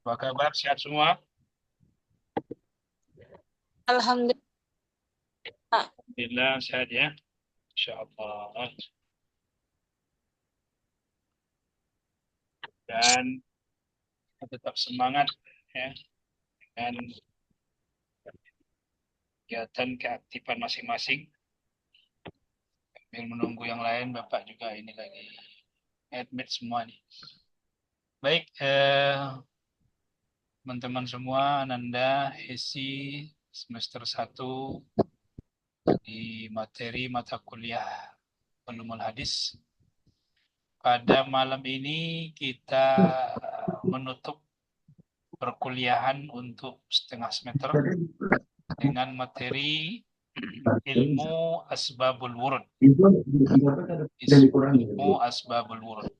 Apa kabar? Sehat semua? Alhamdulillah. Alhamdulillah sehat ya. Insya Allah. Dan tetap semangat ya dengan kegiatan keaktifan masing-masing. Sambil menunggu yang lain, Bapak juga ini lagi admit semua nih. Baik, teman-teman semua, Ananda, Hesi, semester 1 di materi mata kuliah Ulumul Hadis. Pada malam ini kita menutup perkuliahan untuk setengah semester dengan materi ilmu asbabul wurud. Ilmu asbabul wurud.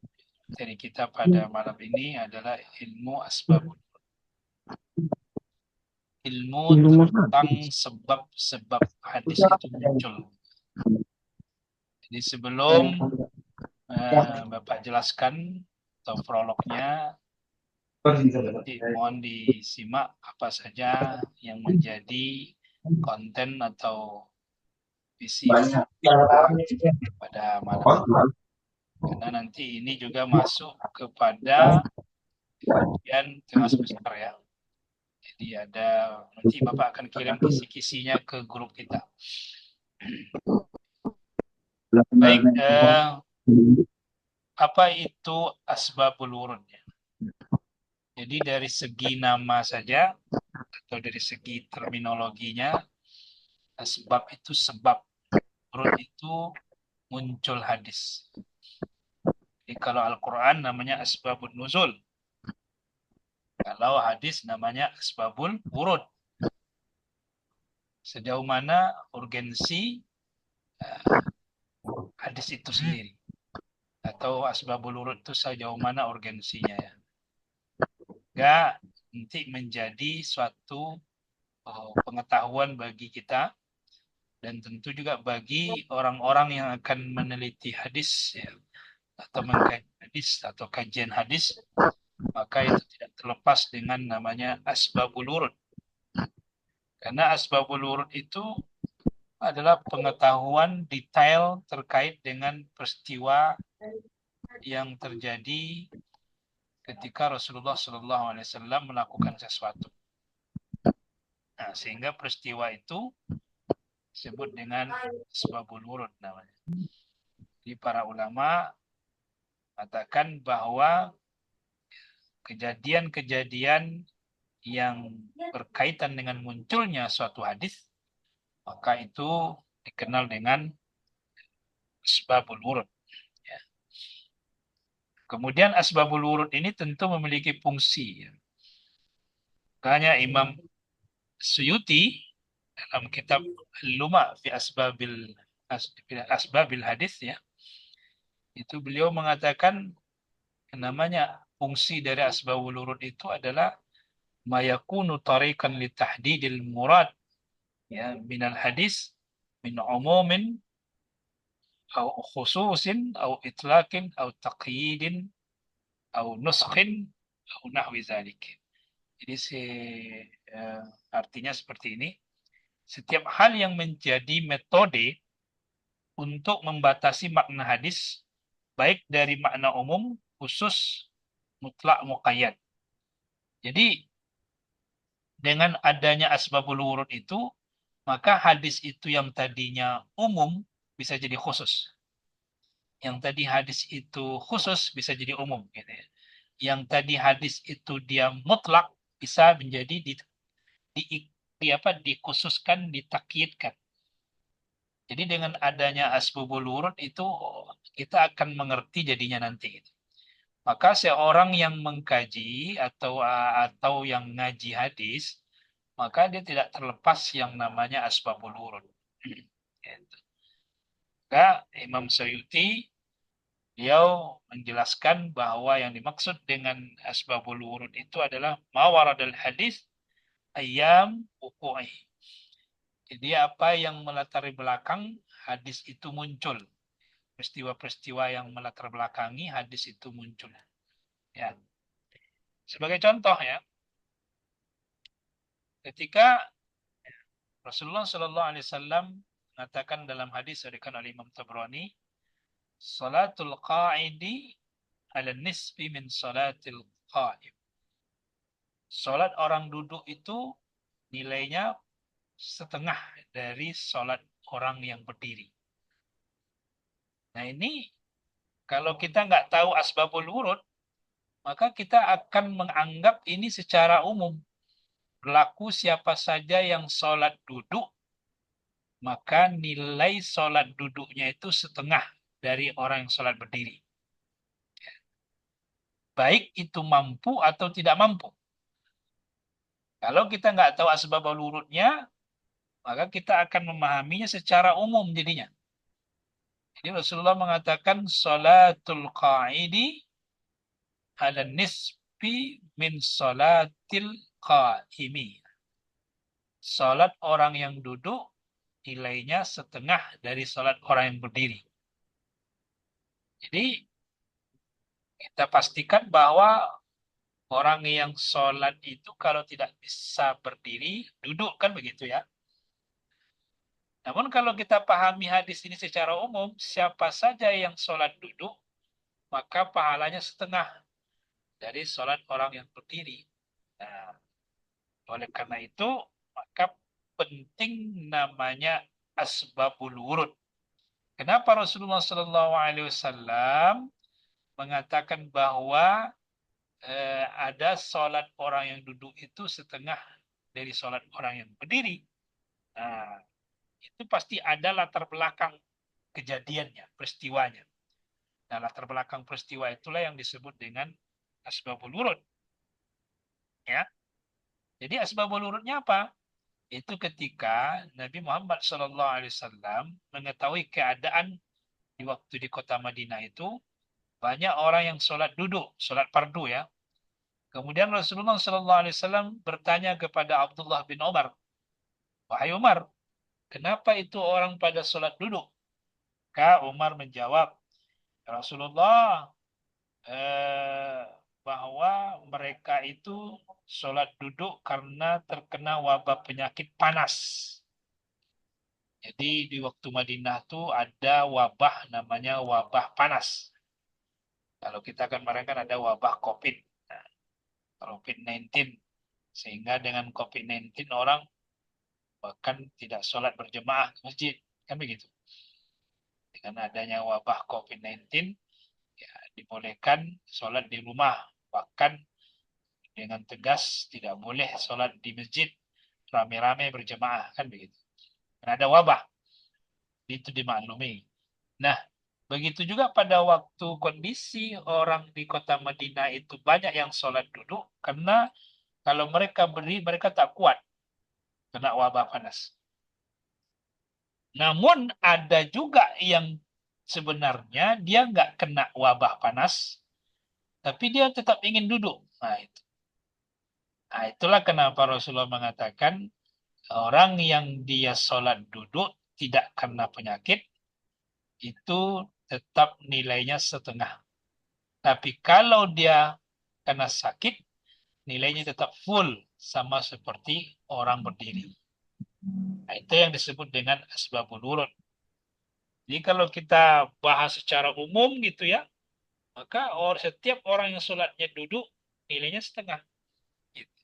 Materi kita pada malam ini adalah ilmu asbabul wurud. Ilmu tentang sebab-sebab hadis itu muncul. Jadi sebelum Bapak jelaskan atau prolognya, nanti mohon disimak apa saja yang menjadi konten atau visi pada malam ini. Karena nanti ini juga masuk kepada ujian tengah semester ya. Jadi ada, nanti Bapak akan kirim kisi-kisinya ke grup kita. Baik, apa itu asbabul wurudnya? Jadi dari segi nama saja atau dari segi terminologinya, asbab itu sebab, wurud itu muncul hadis. Jadi kalau Al-Quran namanya asbabun nuzul. Kalau hadis namanya asbabul wurud. Sejauh mana urgensi hadis itu sendiri. Atau asbabul wurud itu sejauh mana urgensinya ya. Enggak nanti menjadi suatu pengetahuan bagi kita dan tentu juga bagi orang-orang yang akan meneliti hadis ya, atau mengkaji hadis atau kajian hadis, maka itu tidak terlepas dengan namanya asbabul wurud. Karena asbabul wurud itu adalah pengetahuan detail terkait dengan peristiwa yang terjadi ketika Rasulullah SAW melakukan sesuatu. Nah, sehingga peristiwa itu disebut dengan asbabul wurud namanya. Jadi para ulama katakan bahwa kejadian-kejadian yang berkaitan dengan munculnya suatu hadis, maka itu dikenal dengan asbabul wurud. Ya. Kemudian asbabul wurud ini tentu memiliki fungsi. Ya. Makanya Imam Suyuti dalam kitab Luma fi asbabil hadis ya, itu beliau mengatakan namanya fungsi dari asbabul wurud itu adalah mayakunu tarikan li tahdidil murad ya minal hadis min umumin au khususin au itlaqin au taqyidin au nuskhin au nahwi zalik. Jadi artinya seperti ini. Setiap hal yang menjadi metode untuk membatasi makna hadis baik dari makna umum, khusus, mutlak, muqayyad. Jadi dengan adanya asbabul wurud itu, maka hadis itu yang tadinya umum bisa jadi khusus. Yang tadi hadis itu khusus bisa jadi umum gitu ya. Yang tadi hadis itu dia mutlak bisa menjadi di, dikhususkan, ditakyidkan. Jadi dengan adanya asbabul wurud itu kita akan mengerti jadinya nanti gitu. Maka seorang yang mengkaji atau yang ngaji hadis, maka dia tidak terlepas yang namanya asbabul wurud. Gitu. Maka Imam Suyuti beliau menjelaskan bahwa yang dimaksud dengan asbabul wurud itu adalah mawaradul hadis ayam wuku'i. Jadi apa yang melatar belakang hadis itu muncul. Peristiwa-peristiwa yang melatar belakangi hadis itu muncul. Ya. Sebagai contoh ya, Ketika Rasulullah Shallallahu Alaihi Wasallam mengatakan dalam hadis diriwayatkan oleh Imam Tabrani, salatul qa'idi ala nisbi min salatil qa'im. Salat orang duduk itu nilainya setengah dari salat orang yang berdiri. Nah ini kalau kita nggak tahu asbabul wurud, maka kita akan menganggap ini secara umum. Berlaku siapa saja yang sholat duduk, maka nilai sholat duduknya itu setengah dari orang yang sholat berdiri. Baik itu mampu atau tidak mampu. Kalau kita nggak tahu asbabul wurudnya, maka kita akan memahaminya secara umum jadinya. Jadi Rasulullah mengatakan sholatul qa'idi ala nisbi min sholatil qa'imi. Sholat orang yang duduk nilainya setengah dari sholat orang yang berdiri. Jadi kita pastikan bahwa orang yang sholat itu kalau tidak bisa berdiri, duduk kan begitu ya. Namun kalau kita pahami hadis ini secara umum, siapa saja yang sholat duduk, maka pahalanya setengah dari sholat orang yang berdiri. Nah, oleh karena itu, maka penting namanya asbabul wurud. Kenapa Rasulullah Shallallahu Alaihi Wasallam mengatakan bahwa ada sholat orang yang duduk itu setengah dari sholat orang yang berdiri? Nah, itu pasti ada latar belakang kejadiannya, peristiwanya. Nah, latar belakang peristiwa itulah yang disebut dengan asbabul wurud. Ya, jadi asbabul wurudnya apa? Itu ketika Nabi Muhammad SAW mengetahui keadaan di waktu di kota Madinah itu banyak orang yang sholat duduk, sholat fardu ya. Kemudian Rasulullah SAW bertanya kepada Abdullah bin Umar, wahai Umar, kenapa itu orang pada sholat duduk? Maka Umar menjawab, Rasulullah, eh, bahwa mereka itu sholat duduk karena terkena wabah penyakit panas. Jadi di waktu Madinah tuh ada wabah namanya wabah panas. Kalau kita kan kemarin kan ada wabah COVID, nah, COVID-19. Sehingga dengan COVID-19 orang bahkan tidak sholat berjemaah ke masjid. Kan begitu. Dengan adanya wabah COVID-19, ya, dibolehkan sholat di rumah. Bahkan dengan tegas tidak boleh sholat di masjid rame-rame berjemaah. Kan begitu. Karena ada wabah. Itu dimaklumi. Nah, begitu juga pada waktu kondisi orang di kota Madinah itu banyak yang sholat duduk karena kalau mereka berdiri mereka tak kuat kena wabah panas. Namun ada juga yang sebenarnya dia nggak kena wabah panas, tapi dia tetap ingin duduk. Nah, itu. Nah, itulah kenapa Rasulullah mengatakan orang yang dia sholat duduk tidak kena penyakit, itu tetap nilainya setengah. Tapi kalau dia kena sakit, nilainya tetap full sama seperti orang berdiri. Nah, itu yang disebut dengan asbabul wurud. Jadi kalau kita bahas secara umum gitu ya, maka setiap orang yang sholatnya duduk, nilainya setengah. Gitu.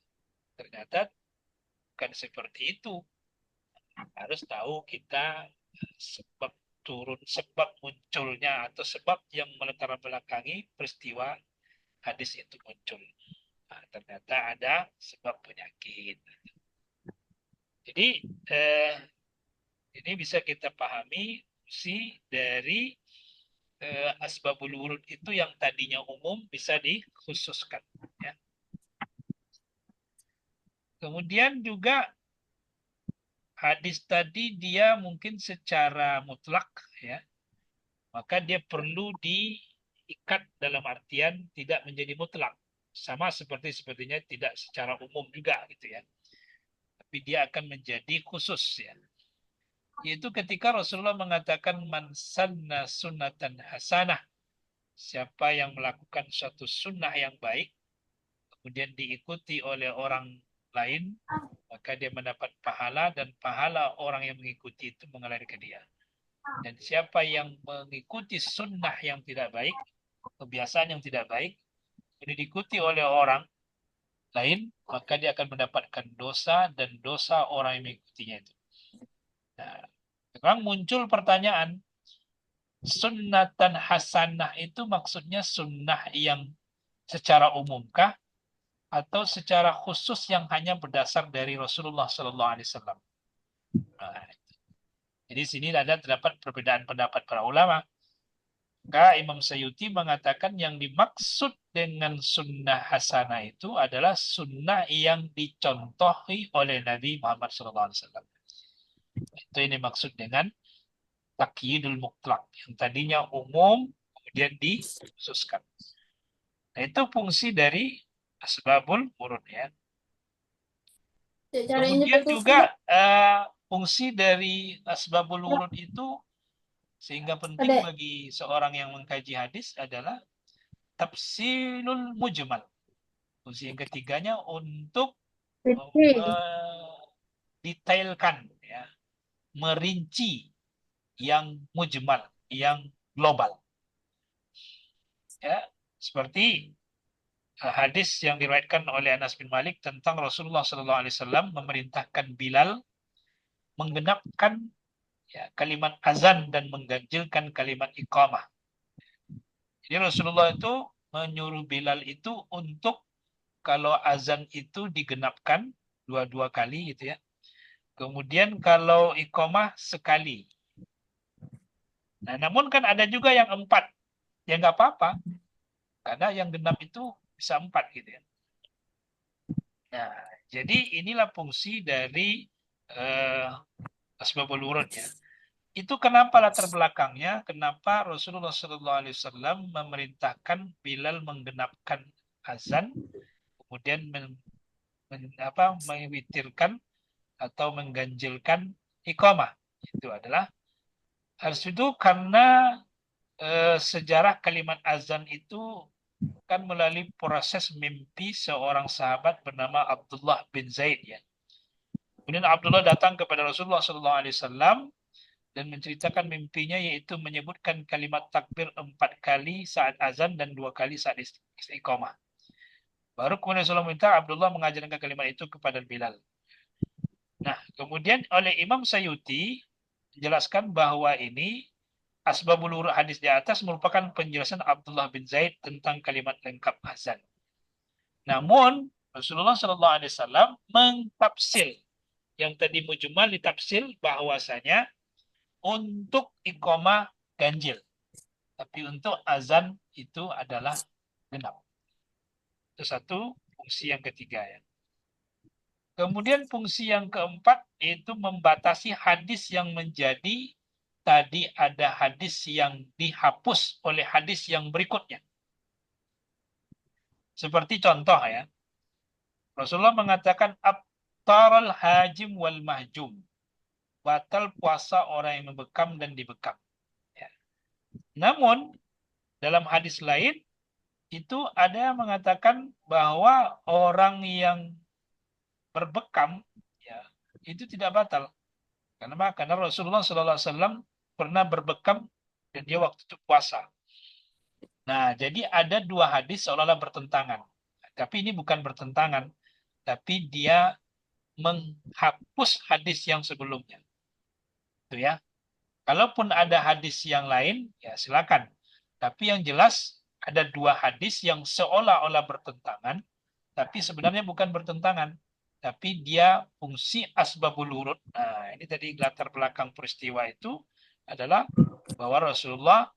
Ternyata bukan seperti itu. Harus tahu kita sebab turun, sebab munculnya atau sebab yang melatar belakangi peristiwa hadis itu muncul. Nah, ternyata ada sebab penyakit. Jadi ini bisa kita pahami fungsi dari asbabul wurud itu yang tadinya umum bisa dikhususkan. Ya. Kemudian juga hadis tadi dia mungkin secara mutlak ya, maka dia perlu diikat dalam artian tidak menjadi mutlak. Sama sepertinya tidak secara umum juga gitu ya. Tapi dia akan menjadi khusus ya. Yaitu ketika Rasulullah mengatakan man sanna sunnatan hasanah. Siapa yang melakukan suatu sunnah yang baik, kemudian diikuti oleh orang lain, maka dia mendapat pahala dan pahala orang yang mengikuti itu mengalir ke dia. Dan siapa yang mengikuti sunnah yang tidak baik, kebiasaan yang tidak baik, ini diikuti oleh orang lain, maka dia akan mendapatkan dosa dan dosa orang yang mengikutinya itu. Nah, sekarang muncul pertanyaan, sunnatan hasanah itu maksudnya sunnah yang secara umumkah atau secara khusus yang hanya berdasar dari Rasulullah Sallallahu Alaihi Wasallam? Nah, jadi sini terdapat perbedaan pendapat para ulama. Maka Imam Sayyuti mengatakan yang dimaksud dengan sunnah hasanah itu adalah sunnah yang dicontohi oleh Nabi Muhammad SAW. Itu yang dimaksud dengan takyidul mutlak. Yang tadinya umum, kemudian dikhususkan. Nah, itu fungsi dari asbabul wurud ya. Kemudian juga fungsi dari asbabul wurud itu sehingga penting bagi seorang yang mengkaji hadis adalah tafsilul mujmal. Fungsi yang ketiganya untuk mendetailkan, ya, merinci yang mujmal, yang global. Ya, seperti hadis yang diriwayatkan oleh Anas bin Malik tentang Rasulullah SAW memerintahkan Bilal menggenapkan, ya, kalimat azan dan mengganjilkan kalimat iqamah. Jadi Rasulullah itu menyuruh Bilal itu untuk kalau azan itu digenapkan dua-dua kali gitu ya. Kemudian kalau iqamah sekali. Nah, namun kan ada juga yang 4. Ya nggak apa-apa. Karena yang genap itu bisa 4 gitu ya. Nah, jadi inilah fungsi dari asbabul wurud ya. Itu kenapa latar belakangnya, kenapa Rasulullah SAW memerintahkan Bilal menggenapkan azan, kemudian mewitirkan atau mengganjilkan iqamah. Itu adalah harus itu karena sejarah kalimat azan itu kan melalui proses mimpi seorang sahabat bernama Abdullah bin Zaid ya. Kemudian Abdullah datang kepada Rasulullah SAW dan menceritakan mimpinya yaitu menyebutkan kalimat takbir 4 kali saat azan dan 2 kali saat istiqomah. Baru kemudian Rasulullah minta Abdullah mengajarkan kalimat itu kepada Bilal. Nah, kemudian oleh Imam Sayyuti menjelaskan bahwa ini asbabul wurud hadis di atas merupakan penjelasan Abdullah bin Zaid tentang kalimat lengkap azan. Namun Rasulullah SAW mentafsir yang tadi mujmal ditafsir bahwasanya untuk iqamah ganjil, tapi untuk azan itu adalah genap. Itu satu fungsi yang ketiga ya. Kemudian fungsi yang keempat yaitu membatasi hadis yang menjadi tadi ada hadis yang dihapus oleh hadis yang berikutnya. Seperti contoh ya, Rasulullah mengatakan abtaral hajim wal mahjum. Batal puasa orang yang membekam dan dibekam. Ya. Namun dalam hadis lain itu ada yang mengatakan bahwa orang yang berbekam ya itu tidak batal. Kenapa? Karena Rasulullah SAW pernah berbekam dan dia waktu itu puasa. Nah, jadi ada 2 hadis seolah-olah bertentangan. Tapi ini bukan bertentangan, tapi dia menghapus hadis yang sebelumnya. Itu ya. Kalaupun ada hadis yang lain, ya silakan. Tapi yang jelas ada 2 hadis yang seolah-olah bertentangan, tapi sebenarnya bukan bertentangan. Tapi dia fungsi asbabul wurud. Nah, ini tadi latar belakang peristiwa itu adalah bahwa Rasulullah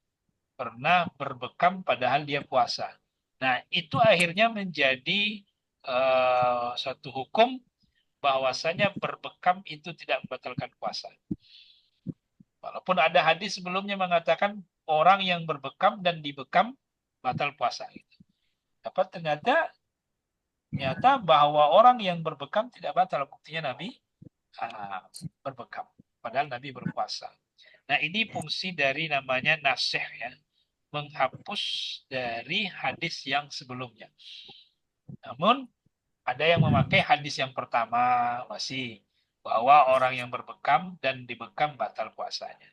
pernah berbekam padahal dia puasa. Nah, itu akhirnya menjadi satu hukum bahwasanya berbekam itu tidak membatalkan puasa. Walaupun ada hadis sebelumnya mengatakan orang yang berbekam dan dibekam batal puasa. Dapat ternyata bahwa orang yang berbekam tidak batal. Buktinya Nabi berbekam. Padahal Nabi berpuasa. Nah, ini fungsi dari namanya nasih ya. Menghapus dari hadis yang sebelumnya. Namun Ada yang memakai hadis yang pertama masih bahwa orang yang berbekam dan dibekam batal puasanya.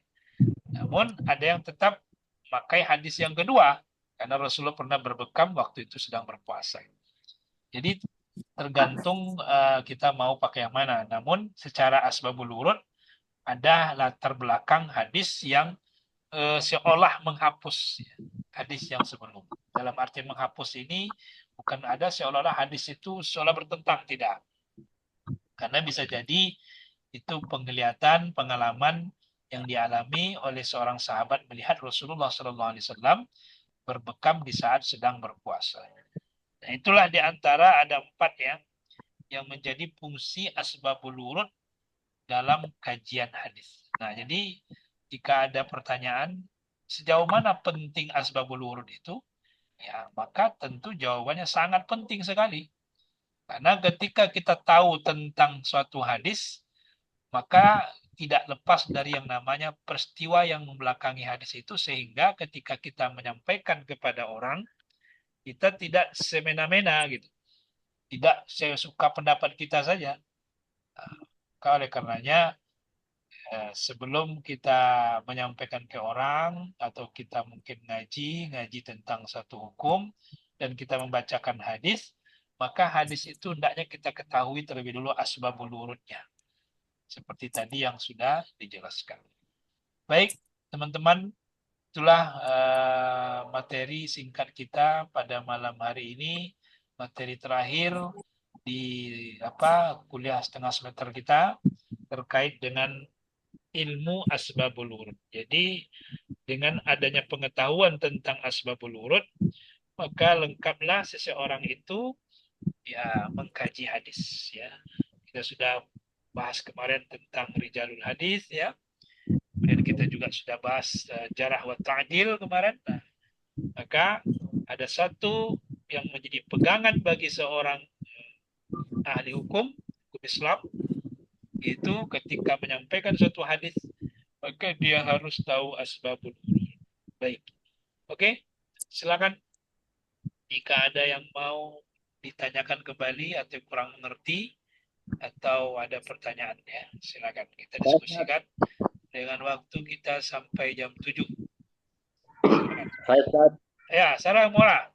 Namun ada yang tetap memakai hadis yang kedua karena Rasulullah pernah berbekam waktu itu sedang berpuasa. Jadi tergantung kita mau pakai yang mana. Namun secara asbabul wurud ada latar belakang hadis yang seolah menghapus ya, hadis yang sebelum. Dalam arti menghapus ini bukan ada seolah-olah hadis itu seolah bertentang, tidak. Karena bisa jadi itu penglihatan, pengalaman yang dialami oleh seorang sahabat melihat Rasulullah SAW berbekam di saat sedang berpuasa. Nah, itulah di antara ada 4 ya yang menjadi fungsi asbabul wurud dalam kajian hadis. Nah, jadi jika ada pertanyaan sejauh mana penting asbabul wurud itu, ya maka tentu jawabannya sangat penting sekali. Karena ketika kita tahu tentang suatu hadis, maka tidak lepas dari yang namanya peristiwa yang membelakangi hadis itu, sehingga ketika kita menyampaikan kepada orang, kita tidak semena-mena gitu. Tidak saya suka pendapat kita saja. Oleh karenanya, sebelum kita menyampaikan ke orang atau kita mungkin ngaji tentang satu hukum dan kita membacakan hadis, maka hadis itu hendaknya kita ketahui terlebih dulu asbabul wurudnya. Seperti tadi yang sudah dijelaskan. Baik, teman-teman, itulah materi singkat kita pada malam hari ini, materi terakhir di kuliah setengah semester kita terkait dengan ilmu asbabul wurud. Jadi dengan adanya pengetahuan tentang asbabul wurud, maka lengkaplah seseorang itu ya mengkaji hadis ya. Kita sudah bahas kemarin tentang rijalul hadis ya. Kemudian kita juga sudah bahas jarah wa ta'dil kemarin. Nah, maka ada satu yang menjadi pegangan bagi seorang ahli hukum Islam, itu ketika menyampaikan suatu hadis maka dia harus tahu asbabul wurud. Baik. Oke, silakan jika ada yang mau ditanyakan kembali atau kurang mengerti atau ada pertanyaan ya, silakan kita diskusikan dengan waktu kita sampai jam 7. Silakan. Ya, Sarah Mola.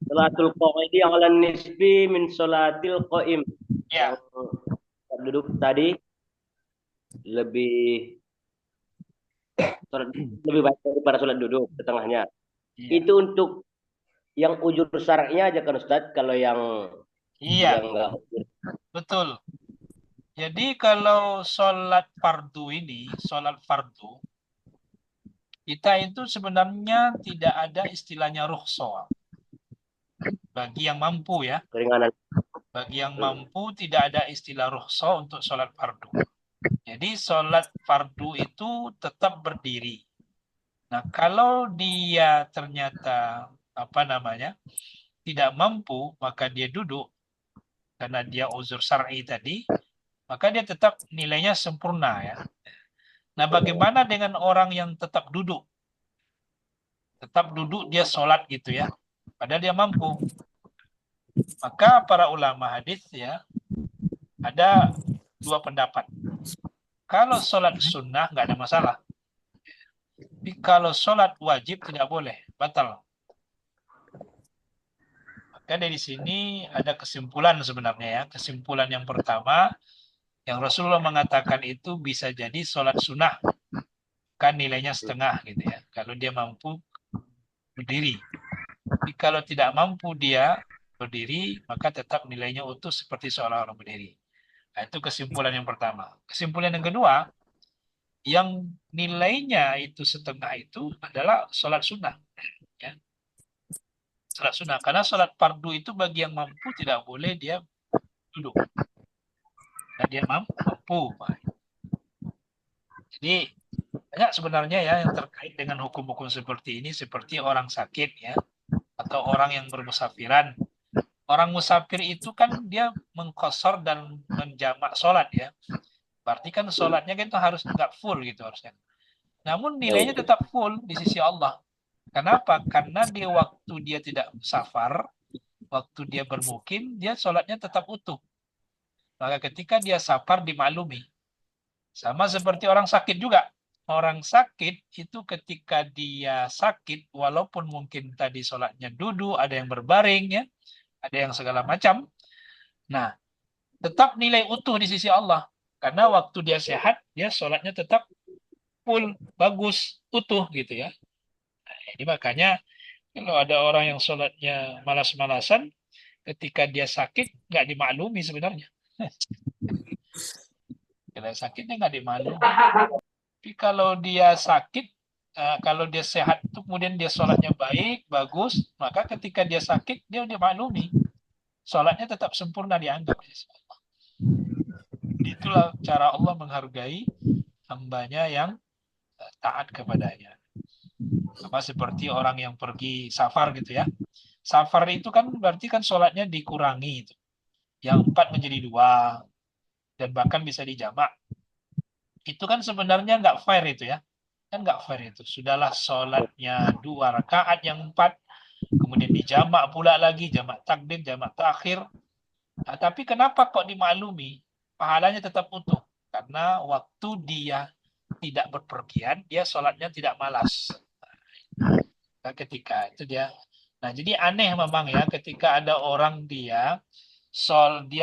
Salatul qaidi ala nisbi min salatil qaim. Ya. Yang duduk tadi lebih lebih baik daripada sholat duduk di tengahnya. Iya. Itu untuk yang ujur syar'inya aja kan Ustaz, kalau yang Iya, enggak betul. Jadi kalau sholat fardu ini, sholat fardu, kita itu sebenarnya tidak ada istilahnya rukhsah. Bagi yang mampu ya. keringanan. Bagi yang mampu tidak ada istilah rukhsah untuk sholat fardu. Jadi sholat fardu itu tetap berdiri. Nah, kalau dia ternyata tidak mampu, maka dia duduk karena dia uzur syar'i tadi, maka dia tetap nilainya sempurna ya. Nah, bagaimana dengan orang yang tetap duduk? Tetap duduk dia sholat gitu ya, padahal dia mampu. Maka para ulama hadis ya ada 2 pendapat. Kalau sholat sunnah nggak ada masalah. Tapi kalau sholat wajib tidak boleh, batal. Maka dari sini ada kesimpulan sebenarnya ya. Kesimpulan yang pertama, yang Rasulullah mengatakan itu bisa jadi sholat sunnah. Kan nilainya setengah gitu ya. Kalau dia mampu berdiri. Tapi kalau tidak mampu dia berdiri, maka tetap nilainya utuh seperti seorang orang berdiri. Nah, itu kesimpulan yang pertama. Kesimpulan yang kedua, yang nilainya itu setengah itu adalah sholat sunnah. Ya. Sholat sunnah. Karena sholat fardu itu bagi yang mampu tidak boleh dia duduk. Nah, dia mampu. Jadi banyak sebenarnya ya yang terkait dengan hukum-hukum seperti ini, seperti orang sakit ya, atau orang yang bermusafiran. Orang musafir itu kan dia mengkosor dan menjamak sholat ya. Berarti kan sholatnya kan itu harus nggak full gitu harusnya. Namun nilainya tetap full di sisi Allah. Kenapa? Karena di waktu dia tidak safar, waktu dia bermukim, dia sholatnya tetap utuh. Maka ketika dia safar dimaklumi. Sama seperti orang sakit juga. Orang sakit itu ketika dia sakit, walaupun mungkin tadi sholatnya duduk, ada yang berbaring, ya, ada yang segala macam. Nah, tetap nilai utuh di sisi Allah. Karena waktu dia sehat, dia sholatnya tetap full, bagus, utuh gitu ya. Nah, jadi makanya kalau ada orang yang sholatnya malas-malasan, ketika dia sakit, nggak dimaklumi sebenarnya. Kalau sakitnya nggak dimaklumi. Tapi kalau dia sakit, kalau dia sehat, kemudian dia sholatnya baik, bagus, maka ketika dia sakit, dia dimaklumi. Sholatnya tetap sempurna dianggap. Itulah cara Allah menghargai hambanya yang taat kepadanya. Sama seperti orang yang pergi safar gitu ya. Safar itu kan berarti kan sholatnya dikurangi itu. Yang 4 menjadi 2 dan bahkan bisa dijamak. Itu kan sebenarnya nggak fair itu ya. Kan nggak fair itu. Sudahlah sholatnya 2 rakaat yang 4, kemudian dijamak pula lagi, jamak takdim, jamak takhir. Nah, tapi kenapa kok dimaklumi? Pahalanya tetap utuh. Karena waktu dia tidak berpergian, dia sholatnya tidak malas. Nah, ketika itu dia. Nah, jadi aneh memang ya ketika ada orang dia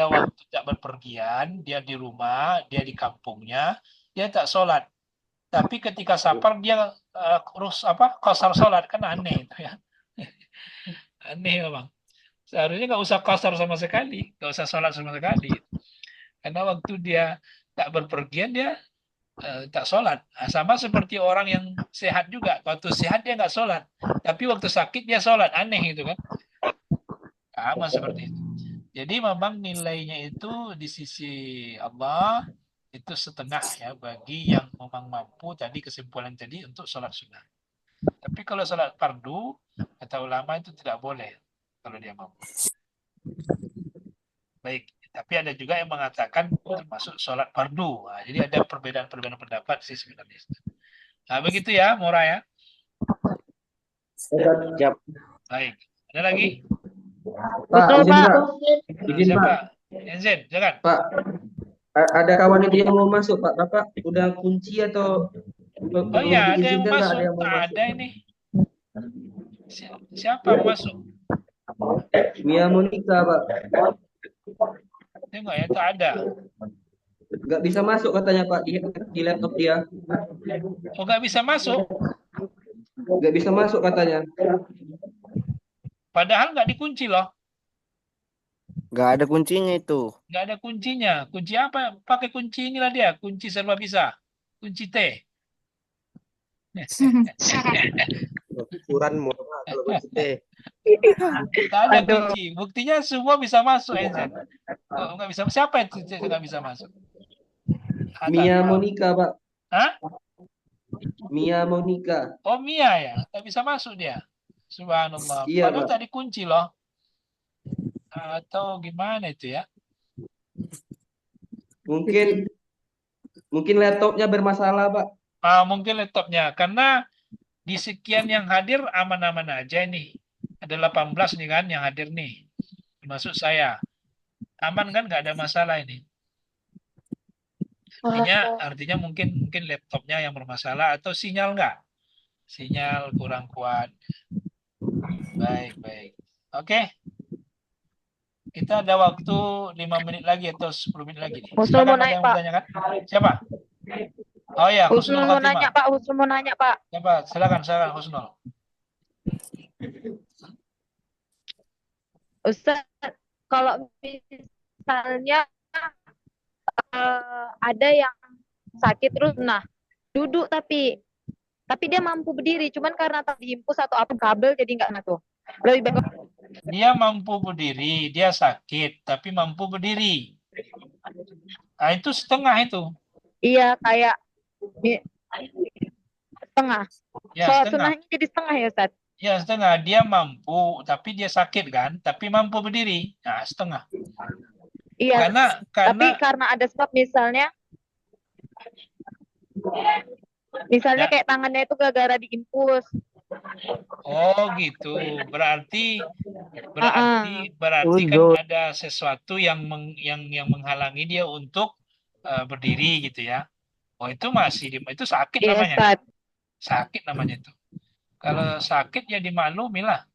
waktu tidak berpergian, dia di rumah, dia di kampungnya, dia tak sholat. Tapi ketika safar dia qasar sholat, kan aneh itu ya. Aneh memang. Seharusnya nggak usah qasar sama sekali, nggak usah sholat sama sekali. Karena waktu dia tak berpergian dia tak sholat. Nah, sama seperti orang yang sehat juga. Waktu sehat dia nggak sholat. Tapi waktu sakit dia sholat. Aneh itu kan. Sama seperti itu. Jadi memang nilainya itu di sisi Allah itu setengah ya bagi yang memang mampu tadi kesimpulan tadi untuk sholat sunnah. Tapi kalau sholat fardu, kata ulama itu tidak boleh kalau dia mampu. Baik, tapi ada juga yang mengatakan termasuk sholat fardu. Nah, jadi ada perbedaan-perbedaan pendapat sih sebenarnya. Nah, begitu ya, Mora ya. Siap. Baik, ada lagi? Pak, Betul, izin Pak. Pak, Nah, izin Pak, siapa? Enzin, jangan. Pak. Ada kawan itu yang mau masuk Pak. Bapak udah kunci atau Oh belum iya, ada yang diizinkan Pak? Ada masuk. yang mau Tak masuk. ada ini. Siapa yang masuk? Mia Monica Pak, Tengok ya, tak ada. nggak bisa masuk katanya Pak di laptop dia. Oh, nggak bisa masuk. Nggak bisa masuk katanya. Padahal nggak dikunci loh. Nggak ada kuncinya itu. Nggak ada kuncinya. Kunci apa? Pakai kunci inilah dia. Kunci serba bisa. Kunci T. Ukuran mau kalau kunci. Tak ada Aduh. kunci. Buktinya semua bisa masuk, Enzen. Oh, nggak bisa. Siapa itu yang nggak bisa masuk? Mia Monica Pak, Hah? Mia Monica. Oh, Mia ya. Tak bisa masuk dia. Subhanallah. Iya Padahal Pak. tadi kunci loh. Atau gimana itu ya? Mungkin laptopnya bermasalah Pak. Mungkin laptopnya. Karena di sekian yang hadir aman-aman aja nih. Ada 18 nih kan yang hadir nih. Termasuk saya. Aman kan? Nggak ada masalah ini. Artinya mungkin laptopnya yang bermasalah atau sinyal nggak? Sinyal kurang kuat. Baik, baik. Oke. Kita ada waktu 5 menit lagi atau 10 menit lagi nih. Husnul mau Silakan ada naik, yang Pak. bertanyakan? Siapa? Oh ya, Husnul Husnul mau Khatimah. nanya, Pak. Husnul mau nanya, Pak. Siapa? Silakan Husnul. Ustaz, kalau misalnya ada yang sakit terus, nah duduk tapi dia mampu berdiri, cuman karena tak diimpus atau apa kabel jadi nggak tuh. Lebih baik. Dia mampu berdiri, dia sakit, tapi mampu berdiri. Nah, itu setengah itu. Iya, kayak setengah. Ya, Sholat setengah. sunnahnya jadi setengah ya, Ustaz? Ya, setengah. Dia mampu, tapi dia sakit kan, tapi mampu berdiri. Nah, setengah. Iya. Tapi Karena karena ada sebab misalnya Ya. kayak tangannya itu gara-gara diimpus. Oh gitu. Berarti Ah, berarti kan ada sesuatu yang yang menghalangi dia untuk berdiri gitu ya. Oh itu itu sakit iya namanya. Ustaz. Sakit namanya itu. Kalau sakit ya dimaklumi lah.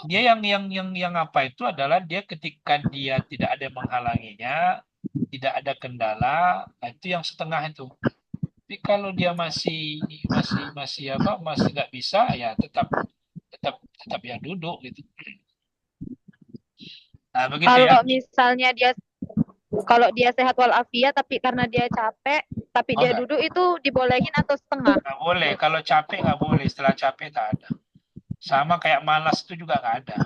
Dia yang apa itu adalah dia ketika dia tidak ada yang menghalanginya, tidak ada kendala, nah itu yang setengah itu. Tapi kalau dia masih apa masih nggak bisa ya tetap ya duduk gitu. Nah begitu ya. Kalau misalnya kalau dia sehat walafiat tapi karena dia capek tapi Oh dia enggak, duduk itu dibolehin atau setengah? nggak boleh. Kalau capek nggak boleh. Setelah capek tak ada. Sama kayak malas itu juga nggak ada.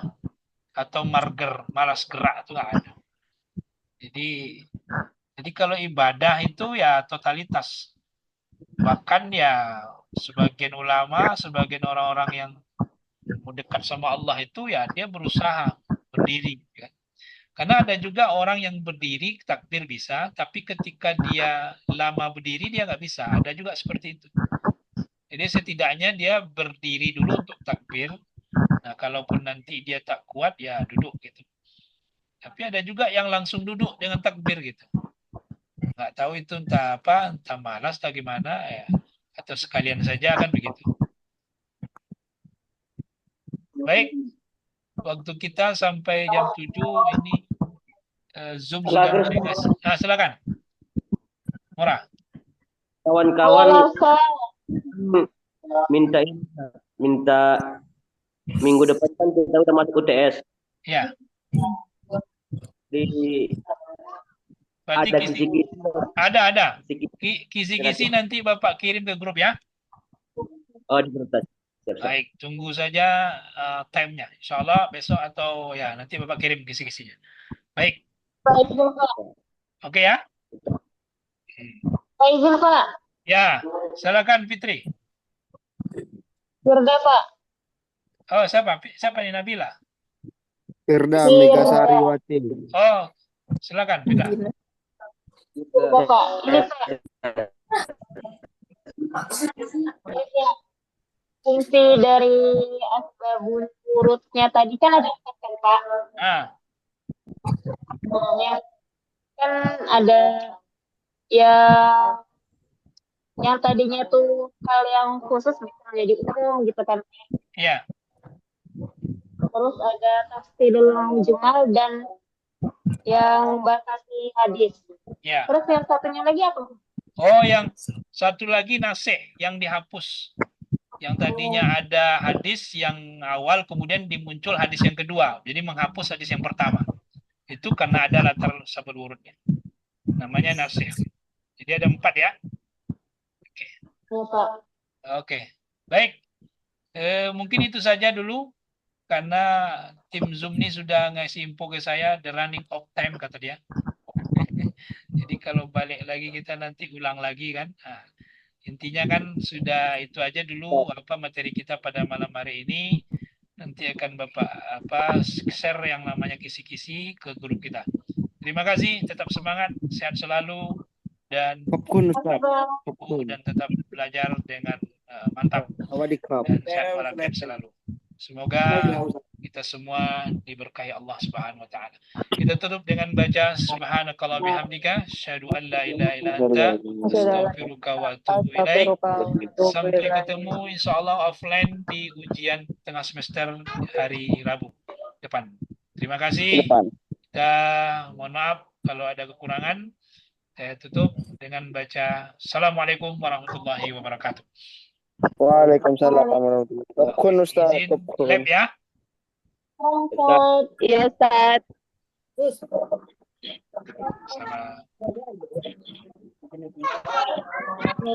Atau malas gerak itu nggak ada. Jadi jadi kalau ibadah itu ya totalitas. Bahkan ya sebagian ulama, sebagian orang-orang yang mendekat sama Allah itu ya dia berusaha berdiri. Ya. Karena ada juga orang yang berdiri takbir bisa, tapi ketika dia lama berdiri dia nggak bisa. Ada juga seperti itu. Jadi setidaknya dia berdiri dulu untuk takbir. Nah, kalaupun nanti dia tak kuat ya duduk gitu. Tapi ada juga yang langsung duduk dengan takbir gitu. Nggak tahu itu entah apa, entah malas atau gimana ya. Atau sekalian saja kan begitu. Baik, waktu kita sampai jam 7 ini Zoom sudah Akhir mulai guys. Nah, silakan. Murah. kawan-kawan Halo, Kak. minta ini, minta minggu depan kan kita udah masuk UTS. Ya, Di berarti ada kisi-kisi ada. kisi-kisi. Kisi-kisi nanti Bapak kirim ke grup ya. Oh, di Pertas. Siap, siap. Baik, tunggu saja time-nya. Insya Allah besok atau ya nanti Bapak kirim kisi-kisinya. Baik, Pak izin, Kak. oke ya. Pak izin, Kak. Ya, silakan Fitri. Firda, Pak. Oh, siapa nih Nabila? Firda Firda. Mega Sariwati. Oh, silakan Fitri. Firda, Kak. Ini, Kak. Ini, Kak. Fungsi dari asbabun urutnya tadi kan ada empat kan, Pak. Ah, Sebenarnya kan ada yang tadinya tuh hal yang khusus bisa menjadi umum gitu kan. iya. Terus ada tafsirul mujmal dan yang batasi hadis. Ya. Terus yang satunya lagi apa? Oh, yang satu lagi nasih yang dihapus. Yang tadinya ada hadis yang awal kemudian dimuncul hadis yang kedua. Jadi menghapus hadis yang pertama. Itu karena ada latar sabad urutnya. Namanya nasih. Jadi ada 4 ya. Oke. Ya, Pak. Oke. Baik. Mungkin itu saja dulu. Karena tim Zoom ini sudah ngasih info ke saya, the running of time kata dia. Jadi kalau balik lagi kita nanti ulang lagi kan. Nah, intinya kan sudah itu aja dulu apa materi kita pada malam hari ini. Nanti akan Bapak share yang namanya kisi-kisi ke grup kita. Terima kasih, tetap semangat, sehat selalu dan tetap belajar dengan mantap dan sehat walafiat selalu. Semoga kita semua diberkahi Allah Subhanahu wa taala. Kita tutup dengan baca subhanakallah bihamdika asyhadu an la ilaha illa anta astaghfiruka wa atubu ilaik. Sampai ketemu insyaallah offline di ujian tengah semester hari Rabu depan. Terima kasih. Kita mohon maaf kalau ada kekurangan. Saya tutup dengan baca Assalamualaikum warahmatullahi wabarakatuh. Waalaikumsalam warahmatullahi wabarakatuh. Topkun Ustaz, Izin topkun. lab ya. Iya Ustaz. Sama